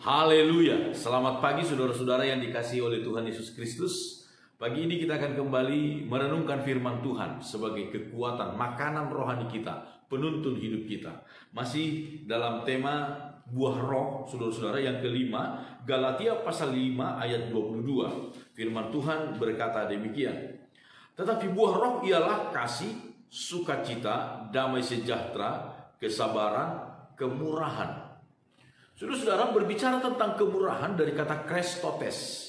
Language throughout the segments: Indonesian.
Haleluya. Selamat pagi saudara-saudara yang dikasihi oleh Tuhan Yesus Kristus. Pagi ini kita akan kembali merenungkan firman Tuhan sebagai kekuatan, makanan rohani kita, penuntun hidup kita. Masih dalam tema buah roh, saudara-saudara, yang kelima, Galatia pasal 5 ayat 22. Firman Tuhan berkata demikian. Tetapi buah roh ialah kasih, sukacita, damai sejahtera, kesabaran, kemurahan. Saudara-saudara, berbicara tentang kemurahan dari kata Krestotes.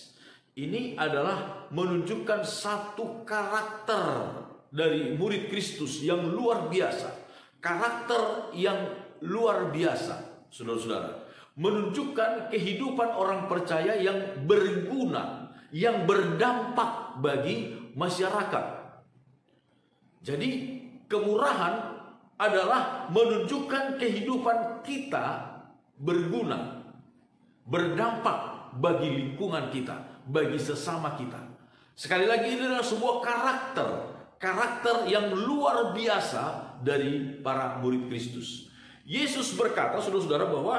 Ini adalah menunjukkan satu karakter dari murid Kristus yang luar biasa. Karakter yang luar biasa, saudara-saudara. Menunjukkan kehidupan orang percaya yang berguna, yang berdampak bagi masyarakat. Jadi, kemurahan adalah menunjukkan kehidupan kita berguna, berdampak bagi lingkungan kita, bagi sesama kita. Sekali lagi, ini adalah sebuah karakter yang luar biasa dari para murid Kristus. Yesus berkata, saudara-saudara, bahwa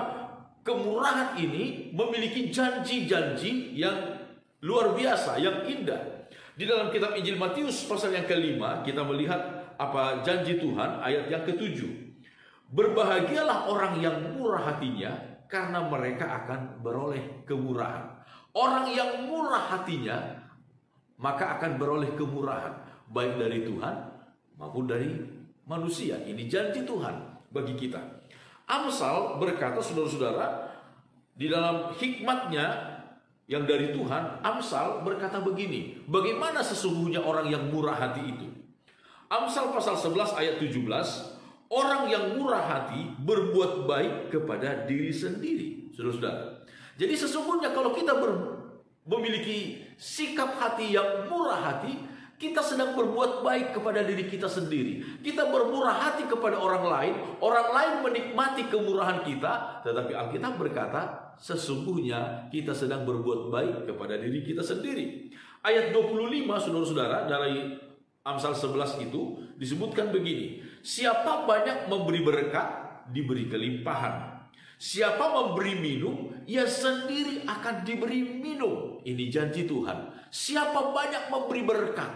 kemurahan ini memiliki janji-janji yang luar biasa, yang indah. Di dalam kitab Injil Matius pasal yang kelima, kita melihat apa janji Tuhan, ayat yang ke-7. Berbahagialah orang yang murah hatinya, karena mereka akan beroleh kemurahan. Orang yang murah hatinya, maka akan beroleh kemurahan, baik dari Tuhan maupun dari manusia. Ini janji Tuhan bagi kita. Amsal berkata, saudara-saudara, di dalam hikmatnya yang dari Tuhan, Amsal berkata begini, bagaimana sesungguhnya orang yang murah hati itu? Amsal pasal 11 ayat 17, orang yang murah hati berbuat baik kepada diri sendiri, saudara-saudara. Jadi sesungguhnya kalau kita memiliki sikap hati yang murah hati, kita sedang berbuat baik kepada diri kita sendiri. Kita bermurah hati kepada orang lain menikmati kemurahan kita. Tetapi Alkitab berkata, sesungguhnya kita sedang berbuat baik kepada diri kita sendiri. Ayat 25, saudara-saudara, dari Amsal 11 itu disebutkan begini. Siapa banyak memberi berkat, diberi kelimpahan. Siapa memberi minum, ia sendiri akan diberi minum. Ini janji Tuhan. Siapa banyak memberi berkat,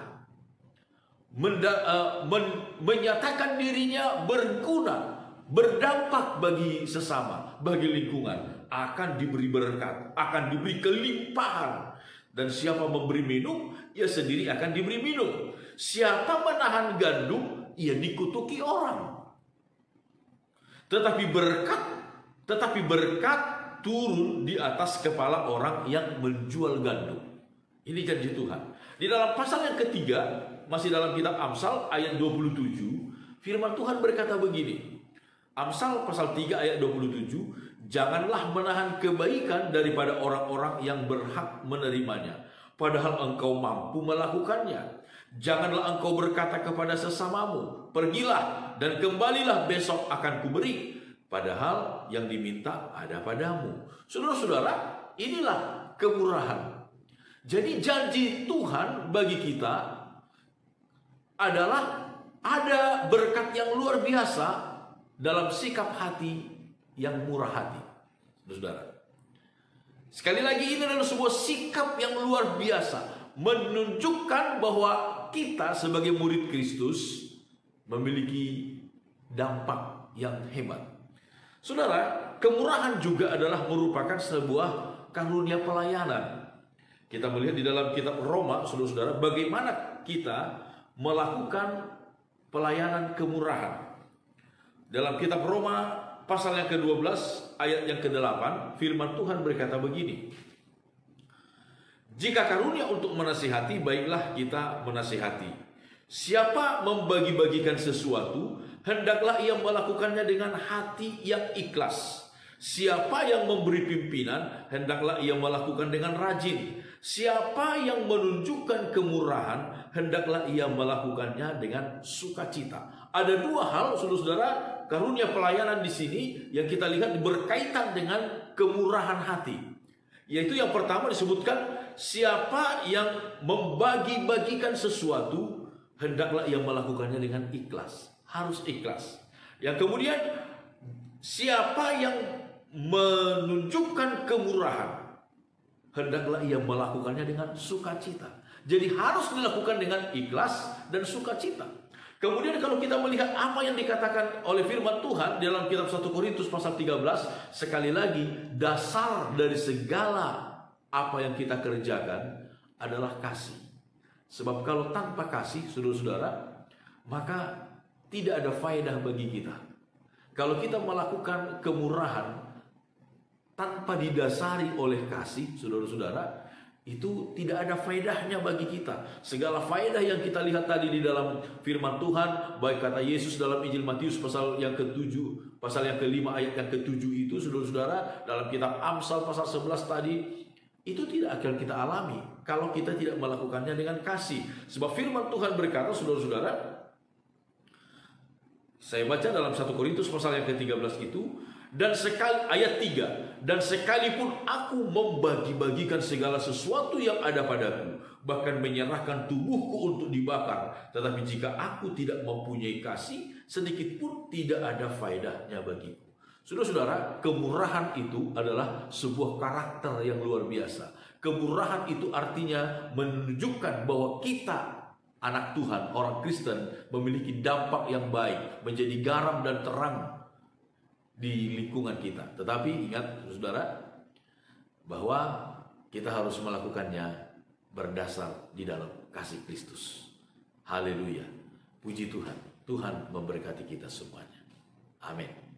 menyatakan dirinya berguna, berdampak bagi sesama, bagi lingkungan, akan diberi berkat, akan diberi kelimpahan. Dan siapa memberi minum, ia sendiri akan diberi minum. Siapa menahan gandum, ia dikutuki orang. Tetapi berkat turun di atas kepala orang yang menjual gandum. Ini janji Tuhan. Di dalam pasal yang ketiga, masih dalam kitab Amsal ayat 27, firman Tuhan berkata begini. Amsal pasal 3 ayat 27, janganlah menahan kebaikan daripada orang-orang yang berhak menerimanya, padahal engkau mampu melakukannya. Janganlah engkau berkata kepada sesamamu, pergilah dan kembalilah besok akan kuberi, padahal yang diminta ada padamu. Saudara-saudara, inilah kemurahan. Jadi janji Tuhan bagi kita adalah ada berkat yang luar biasa dalam sikap hati yang murah hati. Saudara, sekali lagi, ini adalah sebuah sikap yang luar biasa, menunjukkan bahwa kita sebagai murid Kristus memiliki dampak yang hebat. Saudara, kemurahan juga adalah merupakan sebuah karunia pelayanan. Kita melihat di dalam kitab Roma, saudara-saudara, bagaimana kita melakukan pelayanan kemurahan. Dalam kitab Roma pasal yang ke-12 ayat yang ke-8, firman Tuhan berkata begini. Jika karunia untuk menasihati, baiklah kita menasihati. Siapa membagi-bagikan sesuatu, hendaklah ia melakukannya dengan hati yang ikhlas. Siapa yang memberi pimpinan, hendaklah ia melakukan dengan rajin. Siapa yang menunjukkan kemurahan, hendaklah ia melakukannya dengan sukacita. Ada dua hal, saudara-saudara, karunia pelayanan di sini yang kita lihat berkaitan dengan kemurahan hati. Yaitu yang pertama disebutkan, siapa yang membagi-bagikan sesuatu, hendaklah ia melakukannya dengan ikhlas. Harus ikhlas. Yang kemudian, siapa yang menunjukkan kemurahan, hendaklah ia melakukannya dengan sukacita. Jadi harus dilakukan dengan ikhlas dan sukacita. Kemudian kalau kita melihat apa yang dikatakan oleh firman Tuhan dalam kitab 1 Korintus pasal 13, sekali lagi dasar dari segala apa yang kita kerjakan adalah kasih. Sebab kalau tanpa kasih, saudara-saudara, maka tidak ada faedah bagi kita. Kalau kita melakukan kemurahan tanpa didasari oleh kasih, saudara-saudara, itu tidak ada faedahnya bagi kita. Segala faedah yang kita lihat tadi di dalam firman Tuhan, baik kata Yesus dalam Injil Matius pasal yang ke-7, pasal yang ke-5 ayat yang ke-7 itu, saudara-saudara, dalam kitab Amsal pasal 11 tadi, itu tidak akan kita alami kalau kita tidak melakukannya dengan kasih. Sebab firman Tuhan berkata, saudara-saudara, saya baca dalam 1 Korintus pasal yang ke-13 itu, dan sekali ayat 3, dan sekalipun aku membagi-bagikan segala sesuatu yang ada padaku, bahkan menyerahkan tubuhku untuk dibakar, tetapi jika aku tidak mempunyai kasih, sedikit pun tidak ada faedahnya bagiku. Saudara-saudara, kemurahan itu adalah sebuah karakter yang luar biasa. Kemurahan itu artinya menunjukkan bahwa kita, anak Tuhan, orang Kristen, memiliki dampak yang baik, menjadi garam dan terang di lingkungan kita. Tetapi ingat saudara, bahwa kita harus melakukannya berdasar di dalam kasih Kristus. Haleluya. Puji Tuhan. Tuhan memberkati kita semuanya. Amin.